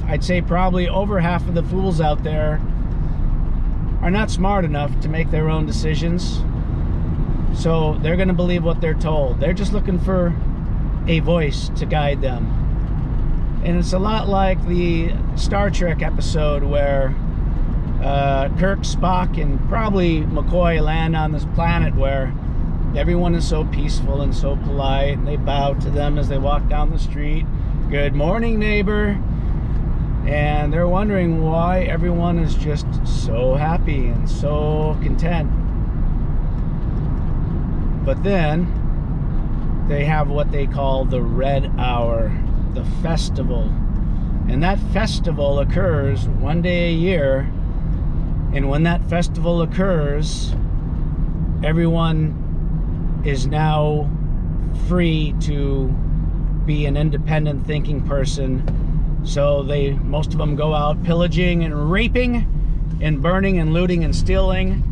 I'd say probably over half of the fools out there are not smart enough to make their own decisions. So they're going to believe what they're told. They're just looking for a voice to guide them. And it's a lot like the Star Trek episode where Kirk, Spock, and probably McCoy land on this planet where everyone is so peaceful and so polite, and they bow to them as they walk down the street. Good morning, neighbor. And they're wondering why everyone is just so happy and so content. But then they have what they call the Red Hour, the festival. And that festival occurs one day a year. And when that festival occurs, everyone is now free to be an independent thinking person. So most of them go out pillaging and raping and burning and looting and stealing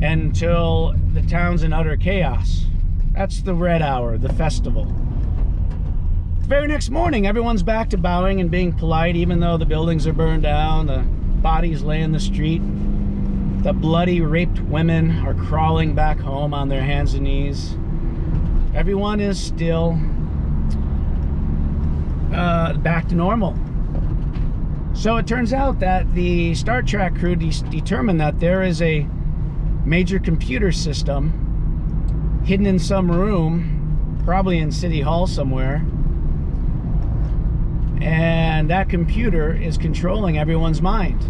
until the town's in utter chaos. That's the Red Hour, the festival. The very next morning, everyone's back to bowing and being polite, even though the buildings are burned down, the bodies lay in the street, the bloody raped women are crawling back home on their hands and knees. Everyone is still back to normal. So it turns out that the Star Trek crew determined that there is a major computer system hidden in some room, probably in City Hall somewhere, and that computer is controlling everyone's mind,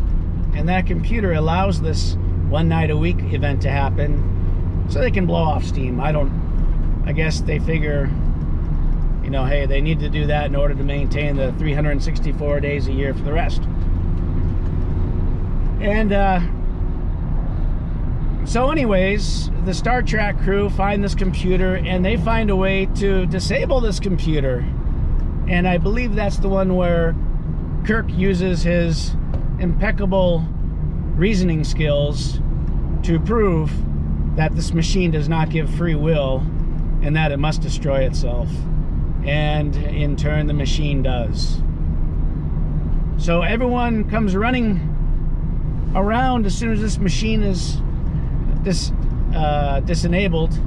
and that computer allows this one night a week event to happen so they can blow off steam. I guess they figure, you know, hey, they need to do that in order to maintain the 364 days a year for the rest. And so anyways, the Star Trek crew find this computer, and they find a way to disable this computer. And I believe that's the one where Kirk uses his impeccable reasoning skills to prove that this machine does not give free will and that it must destroy itself. And in turn, the machine does. So everyone comes running around as soon as this machine is disenabled,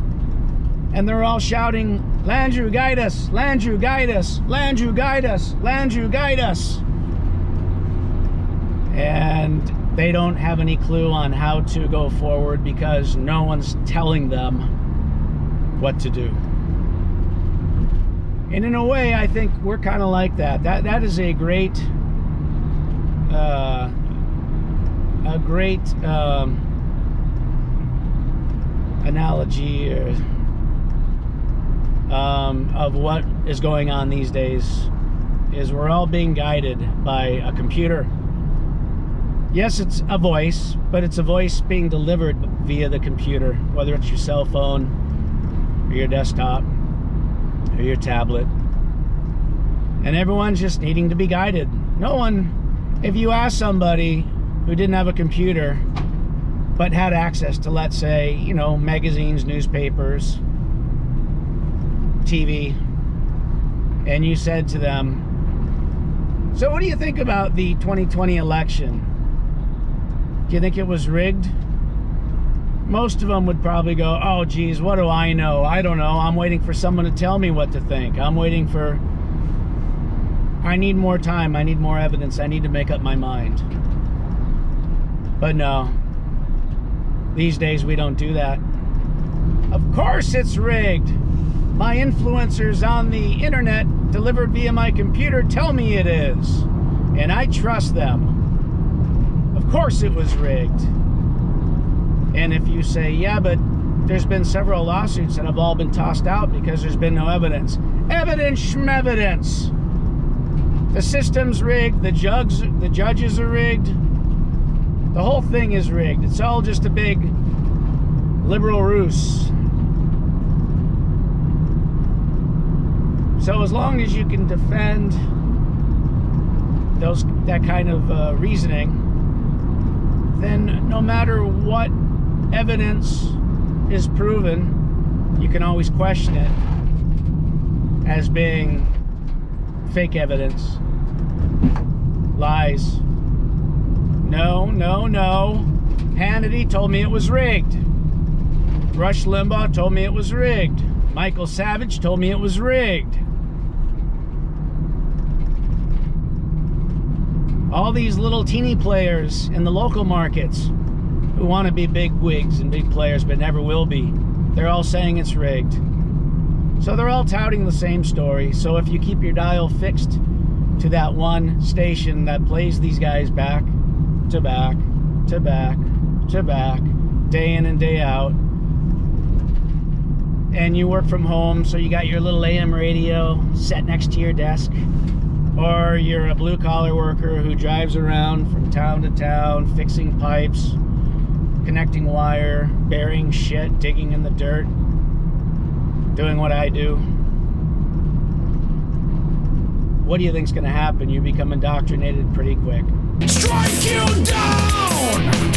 and they're all shouting, "Landrew, guide us! Landrew, guide us! Landrew, guide us! Landrew, guide us!" And they don't have any clue on how to go forward because no one's telling them what to do. And in a way, I think we're kind of like that. That is a great analogy of what is going on these days. Is we're all being guided by a computer. Yes, it's a voice, but it's a voice being delivered via the computer, whether it's your cell phone or your desktop or your tablet. And everyone's just needing to be guided. No one, if you ask somebody who didn't have a computer but had access to, let's say, you know, magazines, newspapers, TV, and you said to them, "So what do you think about the 2020 election? Do you think it was rigged?" Most of them would probably go, "Oh geez, what do I know? I don't know. I'm waiting for someone to tell me what to think. I need more time. I need more evidence. I need to make up my mind." But no, these days we don't do that. Of course it's rigged. My influencers on the internet delivered via my computer tell me it is, and I trust them. Of course it was rigged. And if you say, yeah, but there's been several lawsuits that have all been tossed out because there's been no evidence. Evidence schmevidence. The system's rigged, the judges are rigged, the whole thing is rigged. It's all just a big liberal ruse. So as long as you can defend that kind of reasoning, then no matter what evidence is proven, you can always question it as being fake evidence. Lies. No, no, no. Hannity told me it was rigged. Rush Limbaugh told me it was rigged. Michael Savage told me it was rigged. All these little teeny players in the local markets who want to be big wigs and big players but never will be, they're all saying it's rigged. So they're all touting the same story. So if you keep your dial fixed to that one station that plays these guys back to back to back to back, day in and day out, and you work from home, so you got your little AM radio set next to your desk, or you're a blue-collar worker who drives around from town to town, fixing pipes, connecting wire, burying shit, digging in the dirt, doing what I do. What do you think's gonna happen? You become indoctrinated pretty quick. Strike you down!